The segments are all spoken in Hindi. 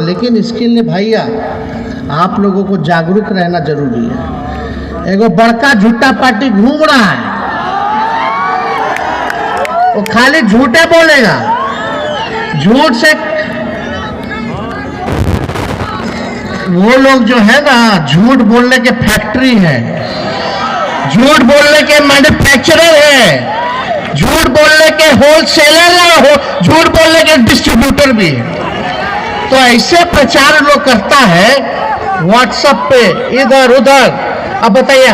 लेकिन इसके लिए भैया आप लोगों को जागरूक रहना जरूरी है। एगो बड़का झूठा पार्टी घूम रहा है, वो खाली झूठे बोलेगा, झूठ से वो लोग जो है ना, झूठ बोलने के फैक्ट्री है, झूठ बोलने के मैन्युफैक्चरर है, झूठ बोलने के होलसेलर है, झूठ बोलने के डिस्ट्रीब्यूटर भी है। तो ऐसे प्रचार लोग करता है व्हाट्सएप पे इधर उधर। अब बताइए,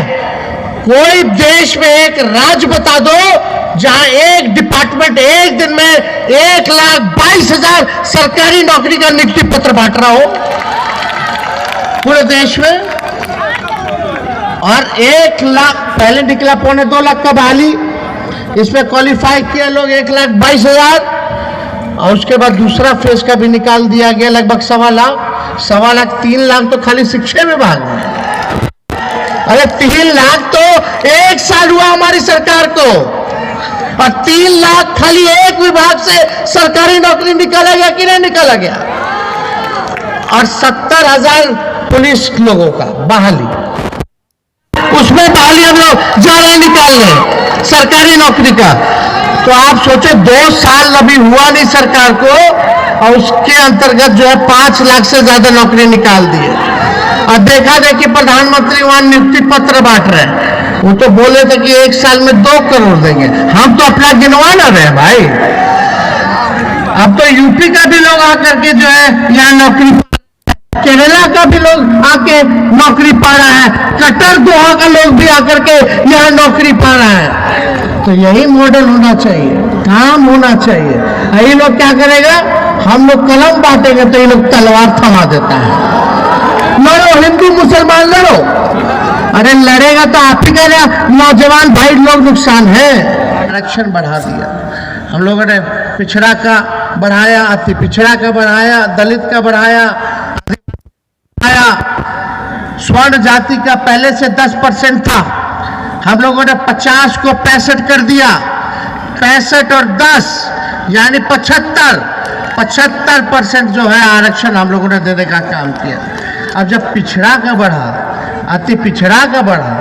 कोई देश में एक राज्य बता दो जहां एक डिपार्टमेंट एक दिन में 1,22,000 सरकारी नौकरी का नियुक्ति पत्र बांट रहा हो पूरे देश में। और 1 लाख पहले निकला, 2.25 का बहाली, इसमें क्वालिफाई किया लोग 1,22,000, और उसके बाद दूसरा फेज का भी निकाल दिया गया लगभग 1.25 लाख। 1.25 लाख, 3 लाख तो खाली शिक्षा विभाग में। अरे 3 लाख तो 1 साल हुआ हमारी सरकार को, और 3 लाख खाली एक विभाग से सरकारी नौकरी निकाला गया कि नहीं निकाला गया। और 70,000 पुलिस लोगों का बहाली, उसमें बहाली हम लोग जा रहे निकालने सरकारी नौकरी का। तो आप सोचो 2 साल अभी हुआ नहीं सरकार को, और उसके अंतर्गत जो है 5 लाख से ज्यादा नौकरी निकाल दी है। और देखा देखी प्रधानमंत्री वहां नियुक्ति पत्र बांट रहे हैं। वो तो बोले थे कि 1 साल में 2 करोड़ देंगे, हम तो अपना गिनवा ना रहे भाई। अब तो यूपी का भी लोग आकर के जो है यहाँ नौकरी, केरला का भी लोग आके नौकरी पा रहा है, कतर दोहा का लोग भी आकर के यहाँ नौकरी पा रहा है। तो यही मॉडल होना चाहिए, काम होना चाहिए। यही लोग क्या करेगा, हम लोग कलम बांटेंगे तो ये लोग तलवार थमा देता है। लड़ो, हिंदू मुसलमान लड़ो। अरे लड़ेगा तो आप ही का नौजवान भाई लोग नुकसान है। आरक्षण बढ़ा दिया हम लोगों ने, पिछड़ा का बढ़ाया, अति पिछड़ा का बढ़ाया, दलित का बढ़ाया, स्वर्ण जाति का पहले से 10% था, हम लोगों ने 50 को 65 कर दिया। 65 और 10 यानी 75% जो है आरक्षण हम लोगों ने देने का काम किया। अब जब पिछड़ा का बढ़ा, अति पिछड़ा का बढ़ा,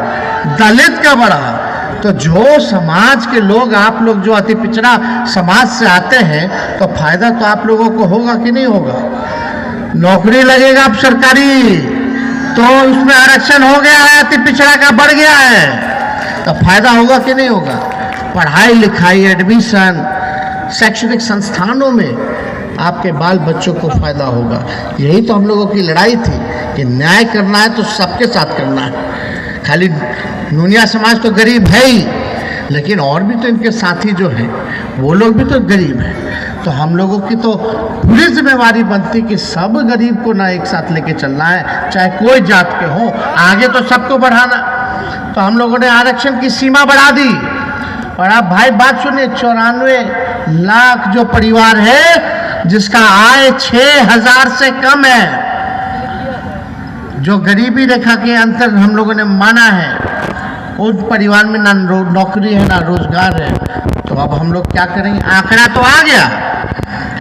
दलित का बढ़ा, तो जो समाज के लोग, आप लोग जो अति पिछड़ा समाज से आते हैं, तो फायदा तो आप लोगों को होगा कि नहीं होगा। नौकरी लगेगा अब सरकारी, तो उसमें आरक्षण हो गया है, अति पिछड़ा का बढ़ गया है, तो फायदा होगा कि नहीं होगा। पढ़ाई लिखाई, एडमिशन, शैक्षणिक संस्थानों में आपके बाल बच्चों को फायदा होगा। यही तो हम लोगों की लड़ाई थी कि न्याय करना है तो सबके साथ करना है। खाली नूनिया समाज तो गरीब है ही, लेकिन और भी तो इनके साथी जो हैं वो लोग भी तो गरीब हैं। तो हम लोगों की तो पूरी जिम्मेवारी बनती कि सब गरीब को ना एक साथ लेके चलना है, चाहे कोई जात के हो, आगे तो सबको बढ़ाना। तो हम लोगों ने आरक्षण की सीमा बढ़ा दी। और आप भाई बात सुनिए, 94 लाख जो परिवार है जिसका आय 6,000 से कम है, जो गरीबी रेखा के अंतर हम लोगों ने माना है, उस परिवार में ना नौकरी है ना रोजगार है। तो अब हम लोग क्या करेंगे, आंकड़ा तो आ गया,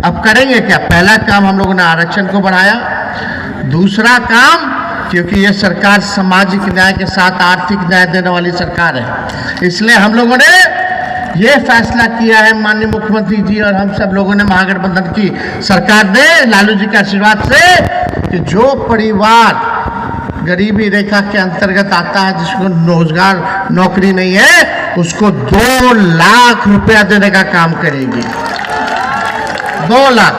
अब करेंगे क्या। पहला काम हम लोगों ने आरक्षण को बढ़ाया। दूसरा काम, क्योंकि ये सरकार सामाजिक न्याय के साथ आर्थिक न्याय देने वाली सरकार है, इसलिए हम लोगों ने ये फैसला किया है, माननीय मुख्यमंत्री जी और हम सब लोगों ने, महागठबंधन की सरकार ने, लालू जी के आशीर्वाद से, कि जो परिवार गरीबी रेखा के अंतर्गत आता है, जिसको रोजगार नौकरी नहीं है, उसको 2 लाख रुपया देने का काम करेगी। 2 लाख।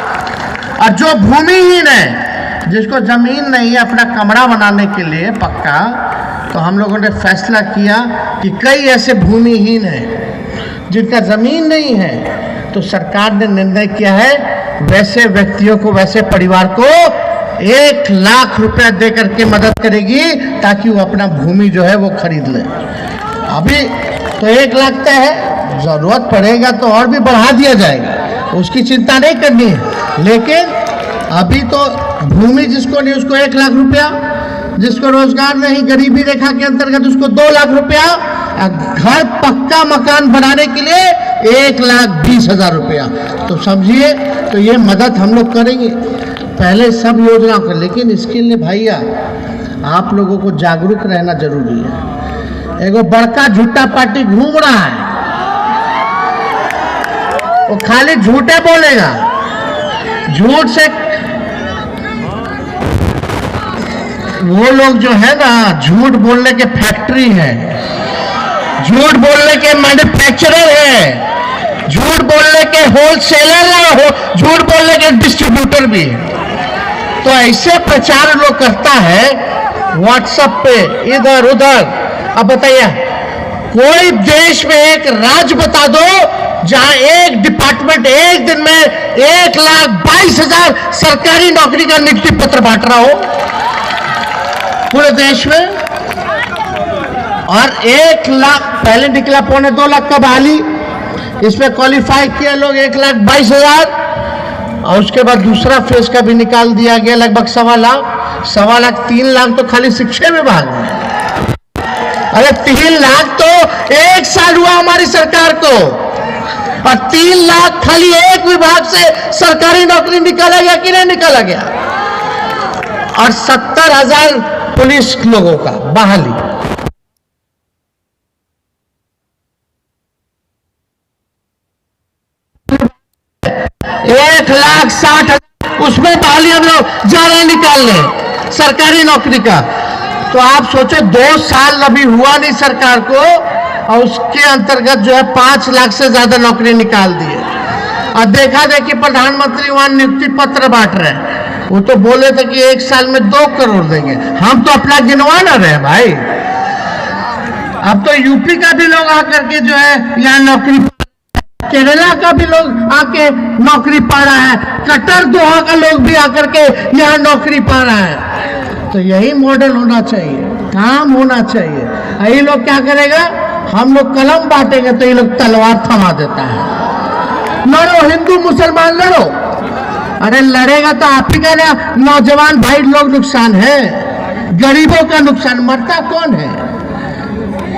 और जो भूमिहीन है, जिसको जमीन नहीं है अपना कमरा बनाने के लिए पक्का, तो हम लोगों ने फैसला किया कि कई ऐसे भूमिहीन हैं जिनका जमीन नहीं है, तो सरकार ने निर्णय किया है वैसे व्यक्तियों को, वैसे परिवार को 1 लाख रुपया दे करके मदद करेगी, ताकि वो अपना भूमि जो है वो खरीद ले। अभी तो 1 लाख तय है, जरूरत पड़ेगा तो और भी बढ़ा दिया जाएगा, उसकी चिंता नहीं करनी है। लेकिन अभी तो भूमि जिसको नहीं उसको 1 लाख रुपया, जिसको रोजगार नहीं, गरीबी रेखा के अंतर्गत, उसको 2 लाख रुपया, घर पक्का मकान बनाने के लिए 1,20,000 रुपया। तो समझिए, तो ये मदद हम लोग करेंगे। पहले सब योजनाओं का, लेकिन इसके लिए भैया आप लोगों को जागरूक रहना जरूरी है। एगो बड़का झूठा पार्टी घूम रहा है, वो खाली झूठे बोलेगा, झूठ से वो लोग जो है ना, झूठ बोलने के फैक्ट्री है, झूठ बोलने के मैन्युफैक्चरर है, झूठ बोलने के होलसेलर है, झूठ बोलने के डिस्ट्रीब्यूटर भी है। तो ऐसे प्रचार लोग करता है व्हाट्सएप पे इधर उधर। अब बताइए, कोई देश में एक राज्य बता दो जहां एक डिपार्टमेंट एक दिन में 1,22,000 सरकारी नौकरी का नियुक्ति पत्र बांट रहा हो पूरे देश में। और 1 लाख पहले निकला, 2.25 का बहाली, इसमें क्वालिफाई किया लोग 1,22,000, और उसके बाद दूसरा फेज का भी निकाल दिया गया लगभग 1.25 लाख 3 लाख तो खाली शिक्षा विभाग में। अरे 3 लाख तो 1 साल हुआ हमारी सरकार को, और 3 लाख खाली एक विभाग से सरकारी नौकरी निकाला गया कि नहीं निकाला गया। और 70,000 पुलिस लोगों का बहाली। एक 1,60,000 उसमें बहाली हम लोग जा रहे निकालने सरकारी नौकरी का। तो आप सोचो 2 साल अभी हुआ नहीं सरकार को, और उसके अंतर्गत जो है 5 लाख से ज्यादा नौकरी निकाल दी है। और देखा देखी प्रधानमंत्री वहां नियुक्ति पत्र बांट रहे हैं। वो तो बोले थे कि 1 साल में 2 करोड़ देंगे, हम तो अपना गिनवा ना रहे भाई। अब तो यूपी का भी लोग आकर के जो है यहाँ नौकरी, केरला का भी लोग आके नौकरी पा रहा है, कतर दोहा का लोग भी आकर के यहाँ नौकरी पा रहा है। तो यही मॉडल होना चाहिए, काम होना चाहिए। यही लोग क्या करेगा, हम लोग कलम बांटेंगे तो ये लोग तलवार थमा देता है। लड़ो हिंदू मुसलमान लड़ो, अरे लड़ेगा तो आप ही का ना, नौजवान भाई लोग नुकसान है, गरीबों का नुकसान। मरता कौन है,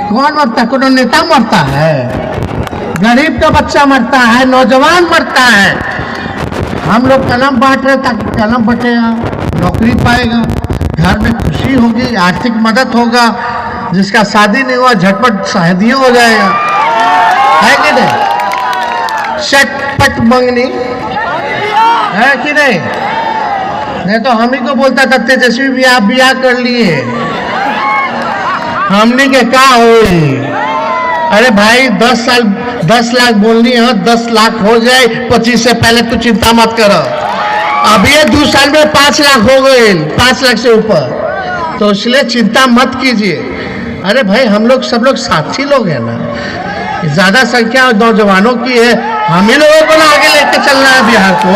कौन मरता, कौन नेता मरता है, गरीब का बच्चा मरता है, नौजवान मरता है। हम लोग कलम बांट रहे ताकि कलम बटेगा, नौकरी पाएगा, घर में खुशी होगी, आर्थिक मदद होगा, जिसका शादी नहीं हुआ झटपट शादी हो जाएगा, है कि नहीं। शटपट मंगनी है कि नहीं। नहीं तो हम ही को बोलता था तेजस्वी भी आप ब्याह कर लिए, हमने के क्या हो। अरे भाई 10 लाख बोलनी है, 10 लाख हो जाए 25 से पहले तो चिंता मत करो। अब ये 2 साल में 5 लाख हो गए, 5 लाख से ऊपर, तो इसलिए चिंता मत कीजिए। अरे भाई हम लोग सब लोग साथी लोग हैं ना, ज्यादा संख्या नौजवानों की है, हम ही लोगों को आगे लेके चलना है बिहार को।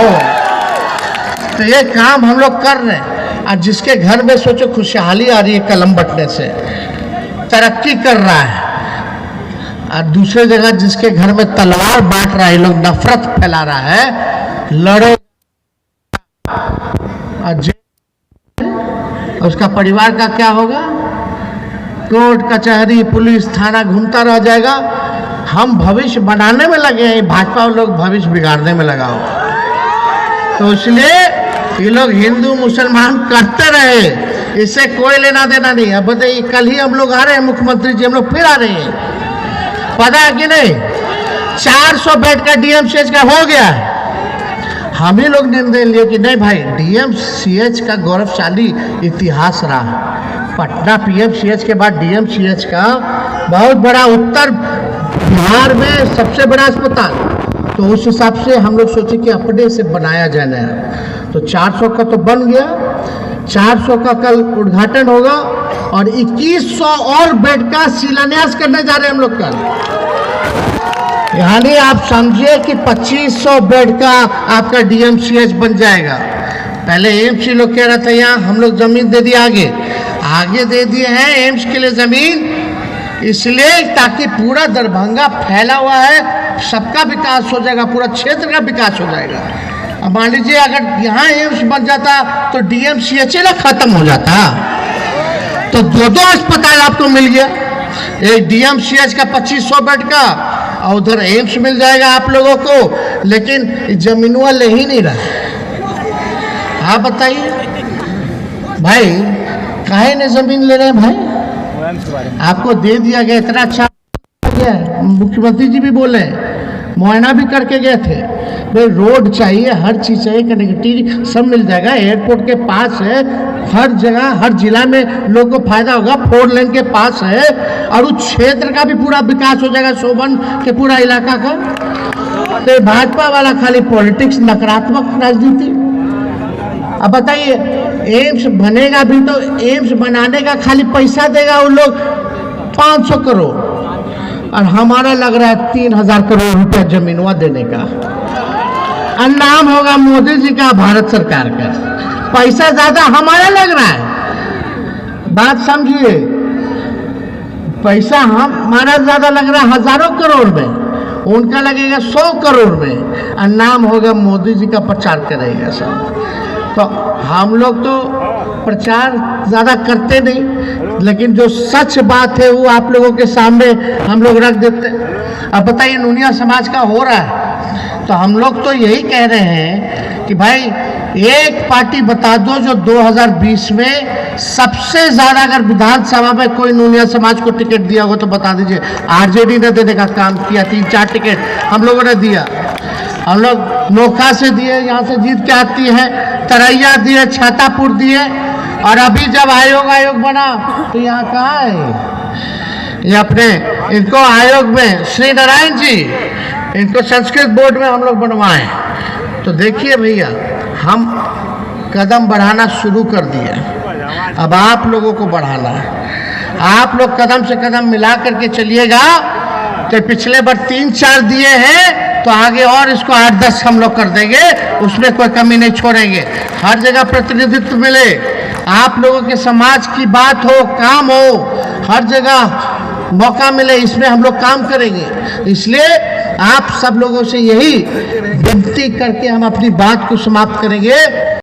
तो ये काम हम लोग कर रहे हैं। आज जिसके घर में सोचो खुशहाली आ रही है कलम बटने से, तरक्की कर रहा है, और दूसरे जगह जिसके घर में तलवार बांट रहा है, लोग नफरत फैला रहा है, लड़ो। उसका परिवार का क्या होगा, कोर्ट कचहरी पुलिस थाना घूमता रह जाएगा। हम भविष्य बनाने में लगे हैं, भाजपा लोग भविष्य बिगाड़ने में लगा हो। तो इसलिए ये लोग हिंदू मुसलमान करते रहे, इससे कोई लेना देना नहीं। अब बताइए, कल ही हम लोग आ रहे हैं, मुख्यमंत्री जी हम लोग फिर आ रहे हैं, पता है कि नहीं। 400 बेड का डीएमसीएच का हो गया है। हम ही लोग निर्णय लिए कि नहीं भाई, डीएमसीएच का गौरवशाली इतिहास रहा। पटना पीएमसीएच के बाद डीएमसीएच का बहुत बड़ा, उत्तर बिहार में सबसे बड़ा अस्पताल। तो उस हिसाब से हम लोग सोचे कि अपने से बनाया जाना है। तो 400 का तो बन गया, 400 का कल उद्घाटन होगा, और 2100 और बेड का शिलान्यास करने जा रहे हैं हम लोग कल। यानी आप समझिए कि 2500 बेड का आपका डीएमसीएच बन जाएगा। पहले एम्स लोग कह रहा था यहाँ हम लोग जमीन दे दिए, आगे दे दिए हैं एम्स के लिए जमीन, इसलिए ताकि पूरा दरभंगा फैला हुआ है, सबका विकास हो जाएगा, पूरा क्षेत्र का विकास हो जाएगा। अब मान लीजिए अगर यहाँ एम्स बन जाता तो डीएमसीएच ना खत्म हो जाता, तो 2 अस्पताल आपको मिल गया, एक डीएमसीएच का 2500 बेड का, और उधर एम्स मिल जाएगा आप लोगों को। लेकिन जमीनुआ ले ही नहीं रहा, आप बताइए भाई, काहे ने जमीन ले रहे हैं भाई? आपको दे दिया गया, इतना अच्छा गया। मुख्यमंत्री जी भी बोले, मुआयना भी करके गए थे। भाई रोड चाहिए, हर चीज़ चाहिए, कनेक्टिविटी सब मिल जाएगा। एयरपोर्ट के पास है, हर जगह हर जिला में लोगों को फायदा होगा। 4 लेन के पास है और उस क्षेत्र का भी पूरा विकास हो जाएगा, शोभन के पूरा इलाका का। तो भाजपा वाला खाली पॉलिटिक्स, नकारात्मक राजनीति। अब बताइए, एम्स बनेगा भी तो एम्स बनाने का खाली पैसा देगा वो लोग 500 करोड़, और हमारा लग रहा है 3000 करोड़ रुपया जमीनवा देने का। और नाम होगा मोदी जी का, भारत सरकार का। पैसा ज्यादा हमारा लग रहा है, बात समझिए। पैसा हमारा ज्यादा लग रहा है हजारों करोड़ में, उनका लगेगा 100 करोड़ में, और नाम होगा मोदी जी का, प्रचार करेगा सब। तो हम लोग तो प्रचार ज़्यादा करते नहीं, लेकिन जो सच बात है वो आप लोगों के सामने हम लोग रख देते हैं। अब बताइए, नूनिया समाज का हो रहा है, तो हम लोग तो यही कह रहे हैं कि भाई एक पार्टी बता दो जो 2020 में सबसे ज़्यादा, अगर विधानसभा में कोई नूनिया समाज को टिकट दिया हो तो बता दीजिए। आरजेडी ने देने का काम किया, 3-4 टिकट हम लोगों ने दिया। हम लोग नोखा से दिए, यहाँ से जीत के आती है, तरैया दिए, छातापुर दिए, और अभी जब आयोग बना तो यहाँ कहाँ है ये अपने, इनको आयोग में श्री नारायण जी, इनको संस्कृत बोर्ड में हम लोग बनवाए। तो देखिए भैया, हम कदम बढ़ाना शुरू कर दिए, अब आप लोगों को बढ़ाना है। आप लोग कदम से कदम मिला करके चलिएगा, तो पिछले बार 3-4 दिए हैं, तो आगे और इसको 8-10 हम लोग कर देंगे, उसमें कोई कमी नहीं छोड़ेंगे। हर जगह प्रतिनिधित्व मिले, आप लोगों के समाज की बात हो, काम हो, हर जगह मौका मिले, इसमें हम लोग काम करेंगे। इसलिए आप सब लोगों से यही विनती करके हम अपनी बात को समाप्त करेंगे।